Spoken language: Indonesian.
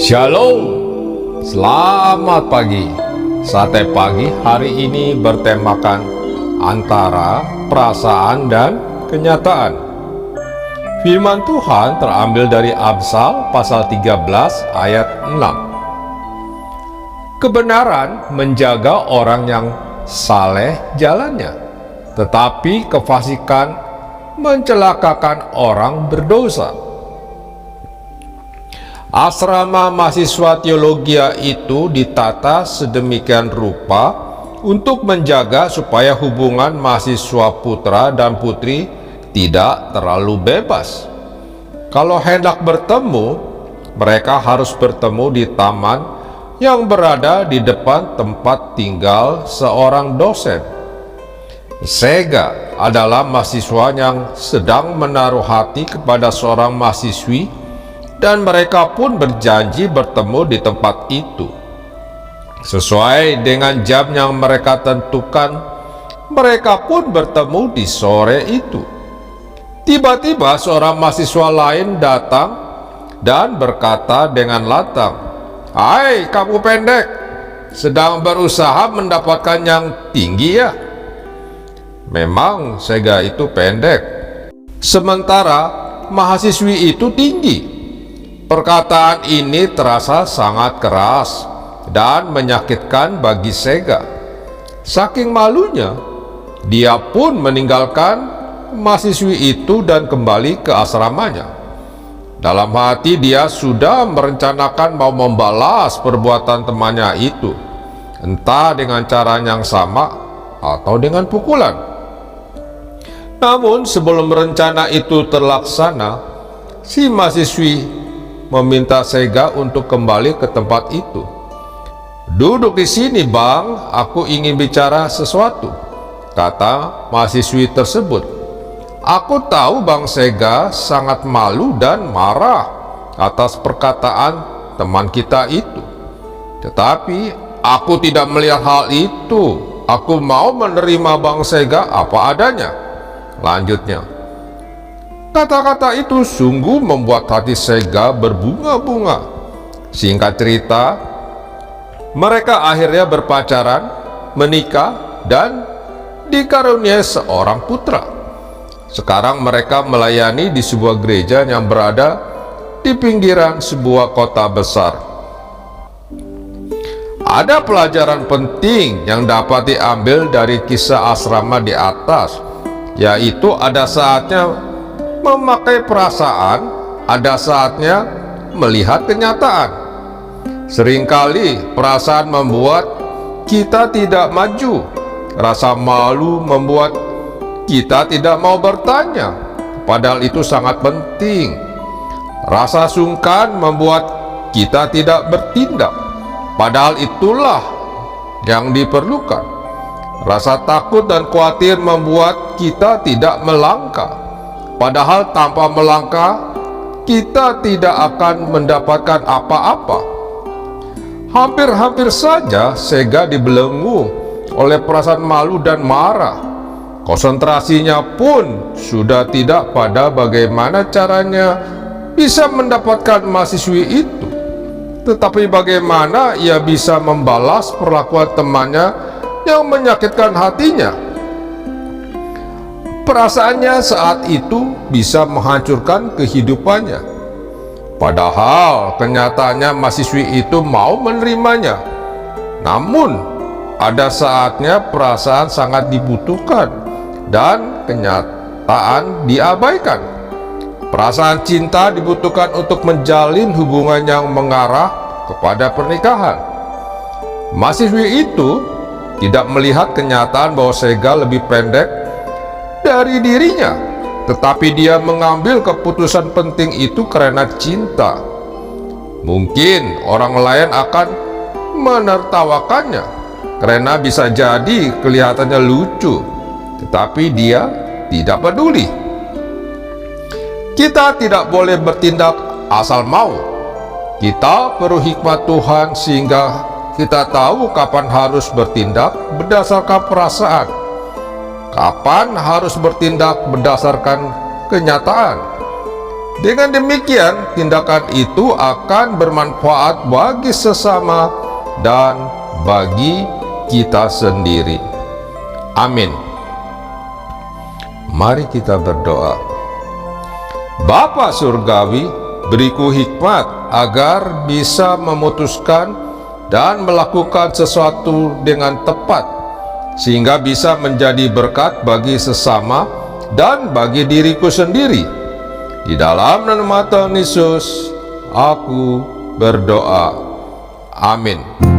Shalom, selamat pagi. Sate pagi hari ini bertemakan antara perasaan dan kenyataan. Firman Tuhan terambil dari Amsal pasal 13 ayat 6. Kebenaran menjaga orang yang saleh jalannya, tetapi kefasikan mencelakakan orang berdosa. Asrama mahasiswa teologi itu ditata sedemikian rupa untuk menjaga supaya hubungan mahasiswa putra dan putri tidak terlalu bebas. Kalau hendak bertemu, mereka harus bertemu di taman yang berada di depan tempat tinggal seorang dosen. Sega adalah mahasiswa yang sedang menaruh hati kepada seorang mahasiswi, dan mereka pun berjanji bertemu di tempat itu. Sesuai dengan jam yang mereka tentukan, mereka pun bertemu di sore itu. Tiba-tiba seorang mahasiswa lain datang dan berkata dengan lantang, "Hai kamu pendek, sedang berusaha mendapatkan yang tinggi ya?" Memang Sega itu pendek, sementara mahasiswi itu tinggi. Perkataan ini terasa sangat keras dan menyakitkan bagi Sega. Saking malunya, dia pun meninggalkan mahasiswi itu dan kembali ke asramanya. Dalam hati dia sudah merencanakan mau membalas perbuatan temannya itu, entah dengan cara yang sama atau dengan pukulan. Namun sebelum rencana itu terlaksana, si mahasiswi meminta Sega untuk kembali ke tempat itu. "Duduk di sini bang, aku ingin bicara sesuatu," kata mahasiswi tersebut. "Aku tahu bang Sega sangat malu dan marah atas perkataan teman kita itu. Tetapi aku tidak melihat hal itu. Aku mau menerima bang Sega apa adanya," lanjutnya. Kata-kata itu sungguh membuat hati Sega berbunga-bunga. Singkat cerita, mereka akhirnya berpacaran, menikah, dan dikaruniai seorang putra. Sekarang mereka melayani di sebuah gereja yang berada di pinggiran sebuah kota besar. Ada pelajaran penting yang dapat diambil dari kisah asrama di atas, yaitu ada saatnya memakai perasaan, ada saatnya melihat kenyataan. Seringkali perasaan membuat kita tidak maju, rasa malu membuat kita tidak mau bertanya, padahal itu sangat penting. Rasa sungkan membuat kita tidak bertindak, padahal itulah yang diperlukan. Rasa takut dan khawatir membuat kita tidak melangkah, padahal tanpa melangkah, kita tidak akan mendapatkan apa-apa. Hampir-hampir saja Sega dibelenggu oleh perasaan malu dan marah. Konsentrasinya pun sudah tidak pada bagaimana caranya bisa mendapatkan mahasiswi itu, tetapi bagaimana ia bisa membalas perlakuan temannya yang menyakitkan hatinya. Perasaannya saat itu bisa menghancurkan kehidupannya. Padahal kenyataannya mahasiswi itu mau menerimanya. Namun ada saatnya perasaan sangat dibutuhkan dan kenyataan diabaikan. Perasaan cinta dibutuhkan untuk menjalin hubungan yang mengarah kepada pernikahan. Mahasiswi itu tidak melihat kenyataan bahwa Sega lebih pendek dari dirinya, tetapi dia mengambil keputusan penting itu karena cinta. Mungkin orang lain akan menertawakannya karena bisa jadi kelihatannya lucu, tetapi dia tidak peduli. Kita tidak boleh bertindak asal mau. Kita perlu hikmat Tuhan sehingga kita tahu kapan harus bertindak berdasarkan perasaan, kapan harus bertindak berdasarkan kenyataan. Dengan demikian, tindakan itu akan bermanfaat bagi sesama dan bagi kita sendiri. Amin. Mari kita berdoa. Bapa Surgawi, beriku hikmat agar bisa memutuskan dan melakukan sesuatu dengan tepat, sehingga bisa menjadi berkat bagi sesama dan bagi diriku sendiri. Di dalam nama Tuhan Yesus, aku berdoa. Amin.